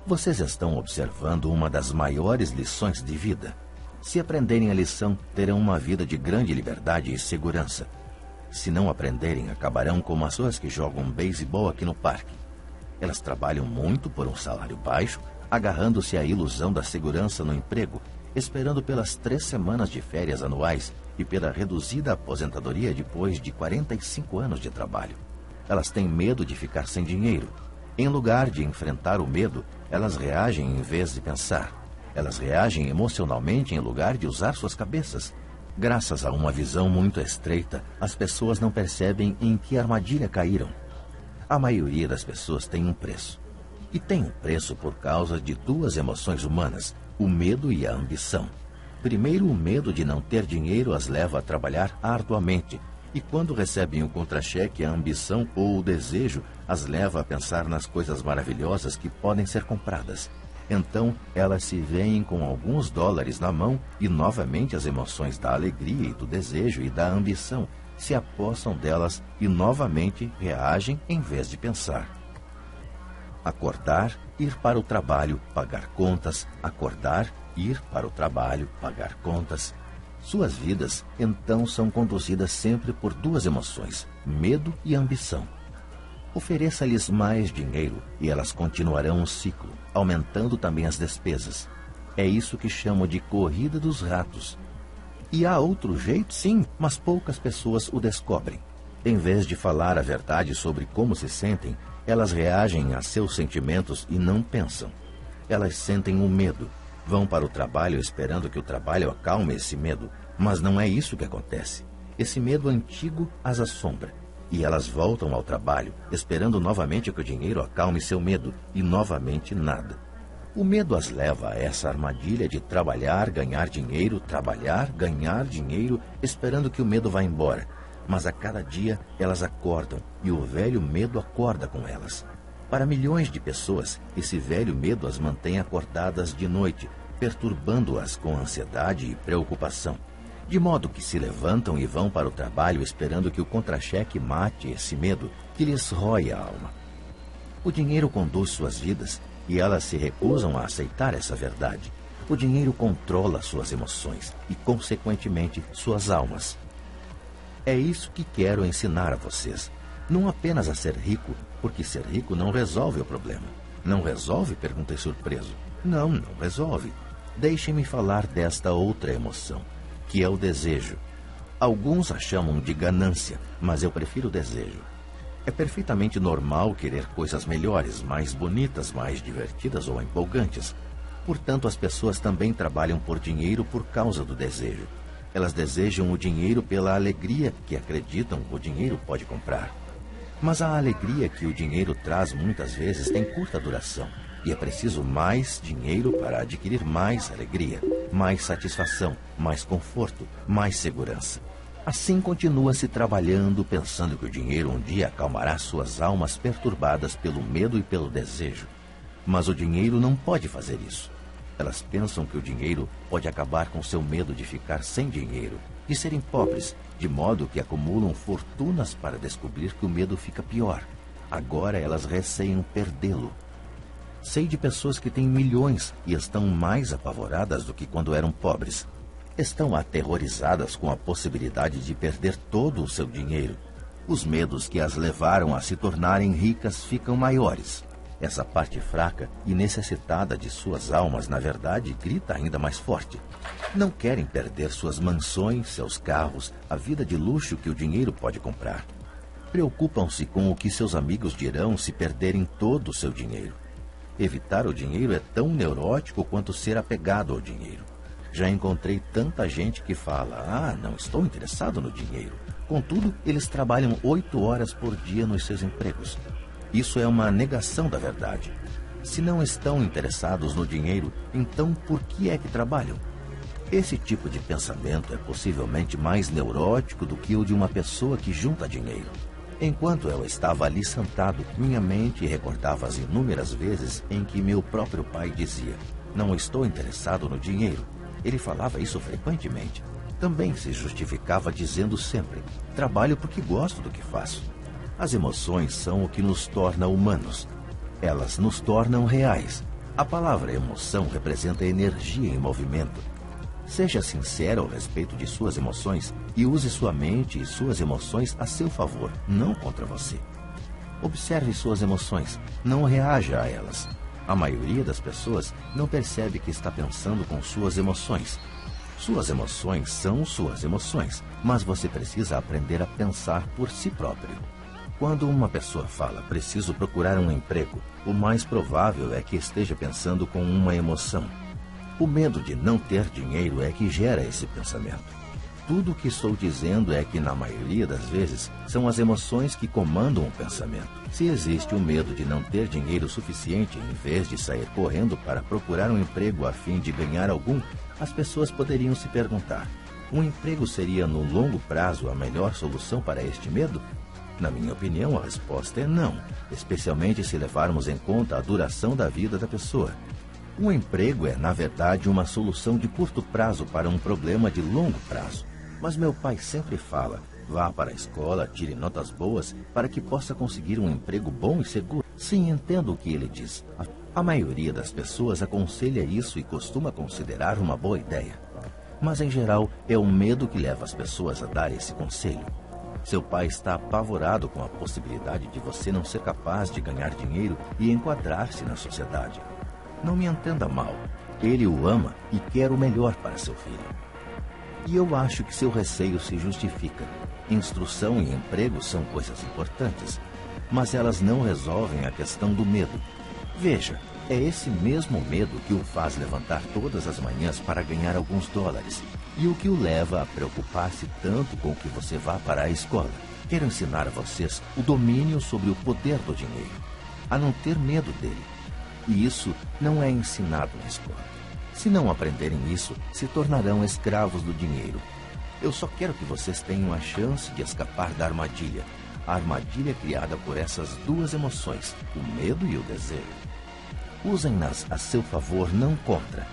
Vocês estão observando uma das maiores lições de vida. Se aprenderem a lição, terão uma vida de grande liberdade e segurança. Se não aprenderem, acabarão como as pessoas que jogam beisebol aqui no parque. Elas trabalham muito por um salário baixo, agarrando-se à ilusão da segurança no emprego, esperando pelas 3 semanas de férias anuais e pela reduzida aposentadoria depois de 45 anos de trabalho. Elas têm medo de ficar sem dinheiro. Em lugar de enfrentar o medo, elas reagem em vez de pensar. Elas reagem emocionalmente em lugar de usar suas cabeças. Graças a uma visão muito estreita, as pessoas não percebem em que armadilha caíram. A maioria das pessoas tem um preço. E tem um preço por causa de 2 emoções humanas, o medo e a ambição. Primeiro, o medo de não ter dinheiro as leva a trabalhar arduamente. E quando recebem o contra-cheque, a ambição ou o desejo as leva a pensar nas coisas maravilhosas que podem ser compradas. Então, elas se veem com alguns dólares na mão e novamente as emoções da alegria e do desejo e da ambição se apossam delas e novamente reagem em vez de pensar. Acordar, ir para o trabalho, pagar contas, acordar, ir para o trabalho, pagar contas. Suas vidas, então, são conduzidas sempre por 2 emoções, medo e ambição. Ofereça-lhes mais dinheiro e elas continuarão um ciclo, aumentando também as despesas. É isso que chamo de corrida dos ratos. E há outro jeito, sim, mas poucas pessoas o descobrem. Em vez de falar a verdade sobre como se sentem, elas reagem a seus sentimentos e não pensam. Elas sentem o medo. Vão para o trabalho esperando que o trabalho acalme esse medo, mas não é isso que acontece. Esse medo antigo as assombra. E elas voltam ao trabalho, esperando novamente que o dinheiro acalme seu medo, e novamente nada. O medo as leva a essa armadilha de trabalhar, ganhar dinheiro, trabalhar, ganhar dinheiro, esperando que o medo vá embora. Mas a cada dia elas acordam, e o velho medo acorda com elas. Para milhões de pessoas, esse velho medo as mantém acordadas de noite, perturbando-as com ansiedade e preocupação. De modo que se levantam e vão para o trabalho esperando que o contra-cheque mate esse medo que lhes rói a alma. O dinheiro conduz suas vidas e elas se recusam a aceitar essa verdade. O dinheiro controla suas emoções e, consequentemente, suas almas. É isso que quero ensinar a vocês. Não apenas a ser rico, porque ser rico não resolve o problema. Não resolve? Perguntei surpreso. Não resolve. Deixem-me falar desta outra emoção, que é o desejo. Alguns a chamam de ganância, mas eu prefiro desejo. É perfeitamente normal querer coisas melhores, mais bonitas, mais divertidas ou empolgantes. Portanto, as pessoas também trabalham por dinheiro por causa do desejo. Elas desejam o dinheiro pela alegria que acreditam o dinheiro pode comprar. Mas a alegria que o dinheiro traz muitas vezes tem curta duração. E é preciso mais dinheiro para adquirir mais alegria, mais satisfação, mais conforto, mais segurança. Assim continua-se trabalhando, pensando que o dinheiro um dia acalmará suas almas perturbadas pelo medo e pelo desejo. Mas o dinheiro não pode fazer isso. Elas pensam que o dinheiro pode acabar com seu medo de ficar sem dinheiro, de serem pobres, de modo que acumulam fortunas para descobrir que o medo fica pior. Agora elas receiam perdê-lo. Sei de pessoas que têm milhões e estão mais apavoradas do que quando eram pobres. Estão aterrorizadas com a possibilidade de perder todo o seu dinheiro. Os medos que as levaram a se tornarem ricas ficam maiores. Essa parte fraca e necessitada de suas almas, na verdade, grita ainda mais forte. Não querem perder suas mansões, seus carros, a vida de luxo que o dinheiro pode comprar. Preocupam-se com o que seus amigos dirão se perderem todo o seu dinheiro. Evitar o dinheiro é tão neurótico quanto ser apegado ao dinheiro. Já encontrei tanta gente que fala, não estou interessado no dinheiro. Contudo, eles trabalham 8 horas por dia nos seus empregos. Isso é uma negação da verdade. Se não estão interessados no dinheiro, então por que é que trabalham? Esse tipo de pensamento é possivelmente mais neurótico do que o de uma pessoa que junta dinheiro. Enquanto eu estava ali sentado, minha mente recordava as inúmeras vezes em que meu próprio pai dizia, não estou interessado no dinheiro. Ele falava isso frequentemente. Também se justificava dizendo sempre, trabalho porque gosto do que faço. As emoções são o que nos torna humanos. Elas nos tornam reais. A palavra emoção representa energia em movimento. Seja sincero ao respeito de suas emoções e use sua mente e suas emoções a seu favor, não contra você. Observe suas emoções, não reaja a elas. A maioria das pessoas não percebe que está pensando com suas emoções. Suas emoções são suas emoções, mas você precisa aprender a pensar por si próprio. Quando uma pessoa fala, preciso procurar um emprego, o mais provável é que esteja pensando com uma emoção. O medo de não ter dinheiro é que gera esse pensamento. Tudo o que estou dizendo é que, na maioria das vezes, são as emoções que comandam o pensamento. Se existe o medo de não ter dinheiro suficiente, em vez de sair correndo para procurar um emprego a fim de ganhar algum, as pessoas poderiam se perguntar: um emprego seria, no longo prazo, a melhor solução para este medo? Na minha opinião, a resposta é não, especialmente se levarmos em conta a duração da vida da pessoa. Um emprego é, na verdade, uma solução de curto prazo para um problema de longo prazo. Mas meu pai sempre fala: vá para a escola, tire notas boas para que possa conseguir um emprego bom e seguro. Sim, entendo o que ele diz. A maioria das pessoas aconselha isso e costuma considerar uma boa ideia. Mas, em geral, é o medo que leva as pessoas a dar esse conselho. Seu pai está apavorado com a possibilidade de você não ser capaz de ganhar dinheiro e enquadrar-se na sociedade. Não me entenda mal. Ele o ama e quer o melhor para seu filho. E eu acho que seu receio se justifica. Instrução e emprego são coisas importantes, mas elas não resolvem a questão do medo. Veja, é esse mesmo medo que o faz levantar todas as manhãs para ganhar alguns dólares e o que o leva a preocupar-se tanto com que você vá para a escola. Quero ensinar a vocês o domínio sobre o poder do dinheiro, a não ter medo dele. E isso não é ensinado na escola. Se não aprenderem isso, se tornarão escravos do dinheiro. Eu só quero que vocês tenham a chance de escapar da armadilha. A armadilha criada por essas duas emoções, o medo e o desejo. Usem-nas a seu favor, não contra.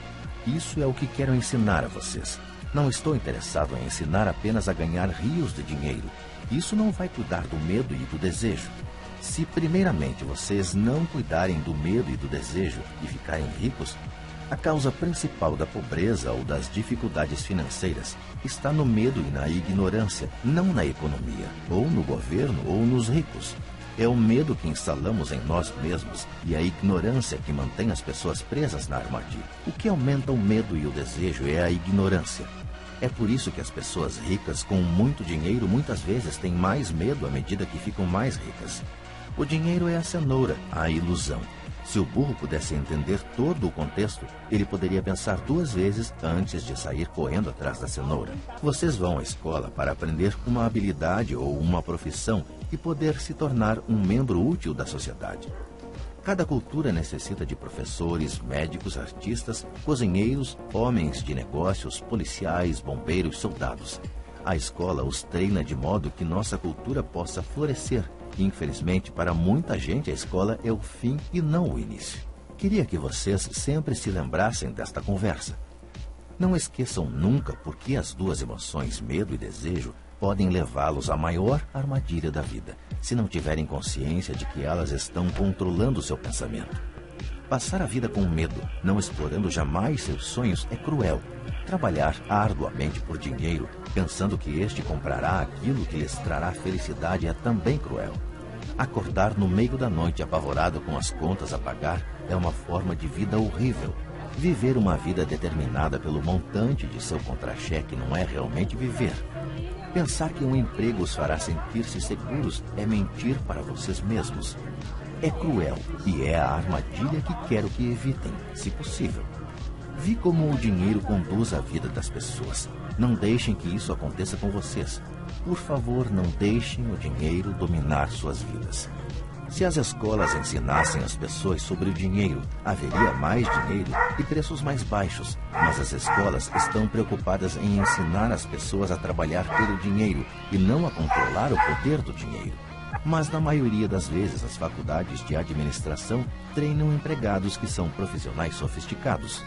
Isso é o que quero ensinar a vocês. Não estou interessado em ensinar apenas a ganhar rios de dinheiro. Isso não vai cuidar do medo e do desejo. Se primeiramente vocês não cuidarem do medo e do desejo e ficarem ricos, a causa principal da pobreza ou das dificuldades financeiras está no medo e na ignorância, não na economia, ou no governo, ou nos ricos. É o medo que instalamos em nós mesmos e a ignorância que mantém as pessoas presas na armadilha. O que aumenta o medo e o desejo é a ignorância. É por isso que as pessoas ricas com muito dinheiro muitas vezes têm mais medo à medida que ficam mais ricas. O dinheiro é a cenoura, a ilusão. Se o burro pudesse entender todo o contexto, ele poderia pensar duas vezes antes de sair correndo atrás da cenoura. Vocês vão à escola para aprender uma habilidade ou uma profissão e poder se tornar um membro útil da sociedade. Cada cultura necessita de professores, médicos, artistas, cozinheiros, homens de negócios, policiais, bombeiros, soldados. A escola os treina de modo que nossa cultura possa florescer. Infelizmente, para muita gente, a escola é o fim e não o início. Queria que vocês sempre se lembrassem desta conversa. Não esqueçam nunca por que as duas emoções, medo e desejo, podem levá-los à maior armadilha da vida, se não tiverem consciência de que elas estão controlando seu pensamento. Passar a vida com medo, não explorando jamais seus sonhos, é cruel. Trabalhar arduamente por dinheiro, pensando que este comprará aquilo que lhes trará felicidade, é também cruel. Acordar no meio da noite apavorado com as contas a pagar é uma forma de vida horrível. Viver uma vida determinada pelo montante de seu contra-cheque não é realmente viver. Pensar que um emprego os fará sentir-se seguros é mentir para vocês mesmos. É cruel e é a armadilha que quero que evitem, se possível. Vi como o dinheiro conduz a vida das pessoas. Não deixem que isso aconteça com vocês. Por favor, não deixem o dinheiro dominar suas vidas. Se as escolas ensinassem as pessoas sobre o dinheiro, haveria mais dinheiro e preços mais baixos. Mas as escolas estão preocupadas em ensinar as pessoas a trabalhar pelo dinheiro e não a controlar o poder do dinheiro. Mas na maioria das vezes as faculdades de administração treinam empregados que são profissionais sofisticados.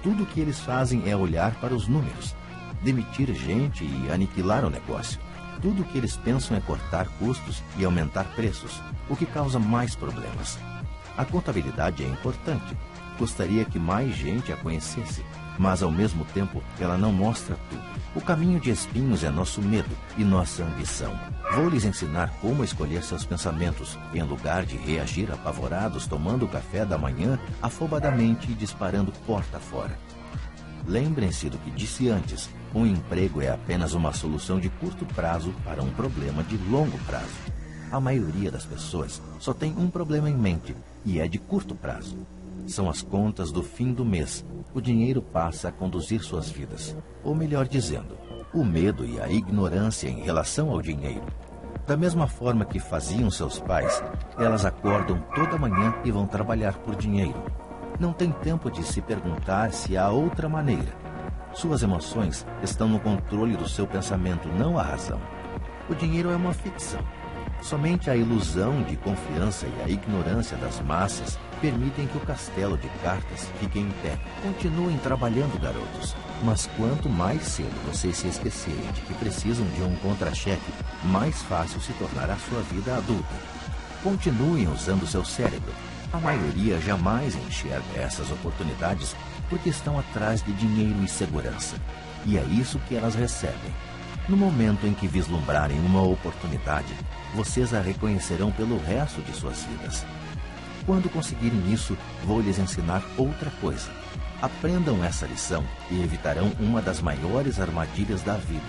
Tudo o que eles fazem é olhar para os números, demitir gente e aniquilar o negócio. Tudo o que eles pensam é cortar custos e aumentar preços, o que causa mais problemas. A contabilidade é importante, Gostaria que mais gente a conhecesse, mas ao mesmo tempo ela não mostra tudo. O caminho de espinhos é nosso medo e nossa ambição. Vou lhes ensinar como escolher seus pensamentos, em lugar de reagir apavorados tomando o café da manhã afobadamente e disparando porta fora. Lembrem-se do que disse antes, um emprego é apenas uma solução de curto prazo para um problema de longo prazo. A maioria das pessoas só tem um problema em mente, e é de curto prazo. São as contas do fim do mês. O dinheiro passa a conduzir suas vidas. Ou melhor dizendo, o medo e a ignorância em relação ao dinheiro. Da mesma forma que faziam seus pais, elas acordam toda manhã e vão trabalhar por dinheiro. Não tem tempo de se perguntar se há outra maneira. Suas emoções estão no controle do seu pensamento, não a razão. O dinheiro é uma ficção. Somente a ilusão de confiança e a ignorância das massas permitem que o castelo de cartas fique em pé. Continuem trabalhando, garotos. Mas quanto mais cedo vocês se esquecerem de que precisam de um contra-cheque, mais fácil se tornará sua vida adulta. Continuem usando seu cérebro. A maioria jamais enxerga essas oportunidades porque estão atrás de dinheiro e segurança. E é isso que elas recebem. No momento em que vislumbrarem uma oportunidade, vocês a reconhecerão pelo resto de suas vidas. Quando conseguirem isso, vou lhes ensinar outra coisa. Aprendam essa lição e evitarão uma das maiores armadilhas da vida.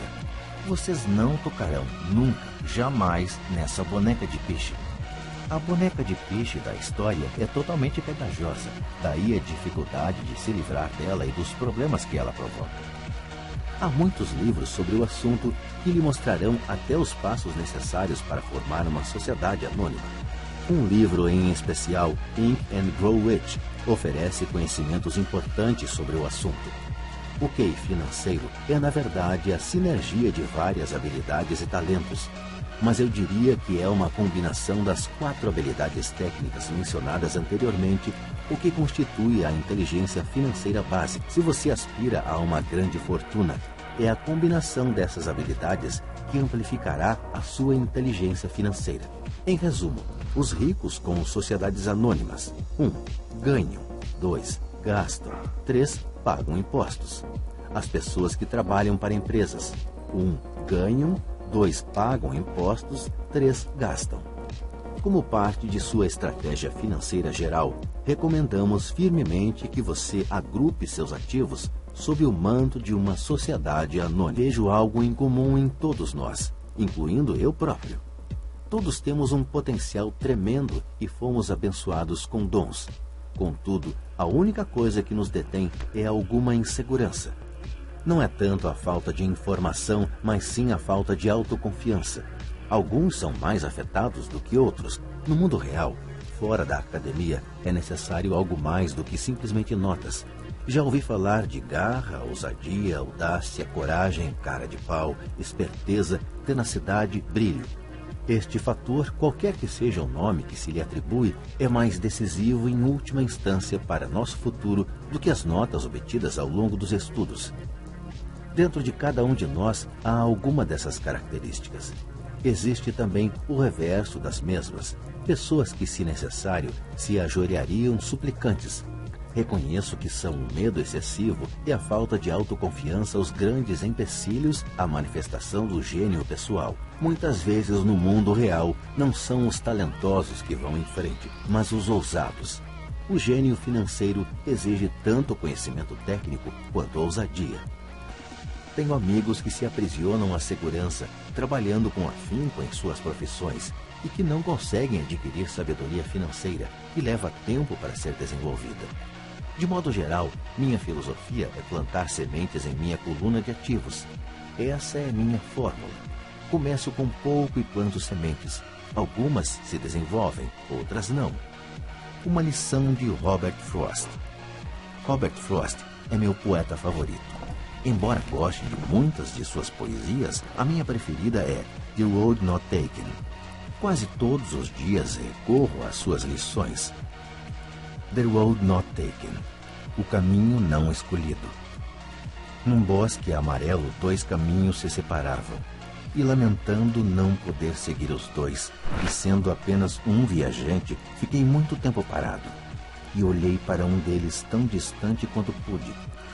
Vocês não tocarão nunca, jamais, nessa boneca de peixe. A boneca de peixe da história é totalmente pegajosa, daí a dificuldade de se livrar dela e dos problemas que ela provoca. Há muitos livros sobre o assunto que lhe mostrarão até os passos necessários para formar uma sociedade anônima. Um livro em especial, Think and Grow Rich, oferece conhecimentos importantes sobre o assunto. O QI financeiro é, na verdade, a sinergia de várias habilidades e talentos, mas eu diria que é uma combinação das 4 habilidades técnicas mencionadas anteriormente, o que constitui a inteligência financeira básica. Se você aspira a uma grande fortuna, é a combinação dessas habilidades que amplificará a sua inteligência financeira. Em resumo, os ricos com sociedades anônimas: 1. Ganham. 2. Gastam. 3. Pagam impostos. As pessoas que trabalham para empresas: 1. Ganham. 2. Pagam impostos. 3. Gastam. Como parte de sua estratégia financeira geral, recomendamos firmemente que você agrupe seus ativos sob o manto de uma sociedade anônima. Vejo algo em comum em todos nós, incluindo eu próprio. Todos temos um potencial tremendo e fomos abençoados com dons. Contudo, a única coisa que nos detém é alguma insegurança. Não é tanto a falta de informação, mas sim a falta de autoconfiança. Alguns são mais afetados do que outros. No mundo real, fora da academia, é necessário algo mais do que simplesmente notas. Já ouvi falar de garra, ousadia, audácia, coragem, cara de pau, esperteza, tenacidade, brilho. Este fator, qualquer que seja o nome que se lhe atribui, é mais decisivo em última instância para nosso futuro do que as notas obtidas ao longo dos estudos. Dentro de cada um de nós há alguma dessas características. Existe também o reverso das mesmas, pessoas que, se necessário, se ajoelhariam suplicantes. Reconheço que são o medo excessivo e a falta de autoconfiança os grandes empecilhos à manifestação do gênio pessoal. Muitas vezes no mundo real não são os talentosos que vão em frente, mas os ousados. O gênio financeiro exige tanto conhecimento técnico quanto ousadia. Tenho amigos que se aprisionam à segurança, trabalhando com afinco em suas profissões, e que não conseguem adquirir sabedoria financeira, que leva tempo para ser desenvolvida. De modo geral, minha filosofia é plantar sementes em minha coluna de ativos. Essa é minha fórmula. Começo com pouco e planto sementes. Algumas se desenvolvem, outras não. Uma lição de Robert Frost. Robert Frost é meu poeta favorito. Embora goste de muitas de suas poesias, a minha preferida é The Road Not Taken. Quase todos os dias recorro às suas lições. The Road Not Taken. O caminho não escolhido. Num bosque amarelo, 2 caminhos se separavam, e lamentando não poder seguir os 2, e sendo apenas um viajante, fiquei muito tempo parado. e olhei para um deles tão distante quanto pude,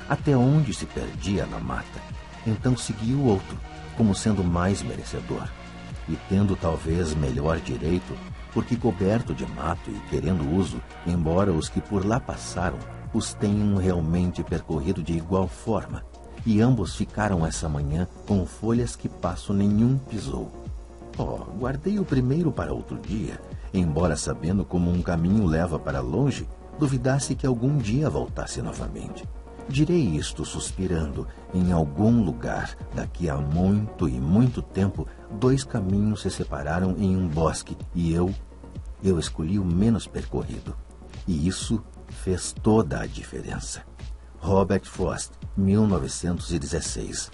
até onde se perdia na mata. Então segui o outro, como sendo mais merecedor, e tendo talvez melhor direito, porque coberto de mato e querendo uso, embora os que por lá passaram os tenham realmente percorrido de igual forma, e ambos ficaram essa manhã com folhas que passo nenhum pisou. Guardei o primeiro para outro dia, embora sabendo como um caminho leva para longe, duvidasse que algum dia voltasse novamente. Direi isto suspirando. Em algum lugar, daqui a muito e muito tempo, dois caminhos se separaram em um bosque e eu escolhi o menos percorrido. E isso fez toda a diferença. Robert Frost, 1916.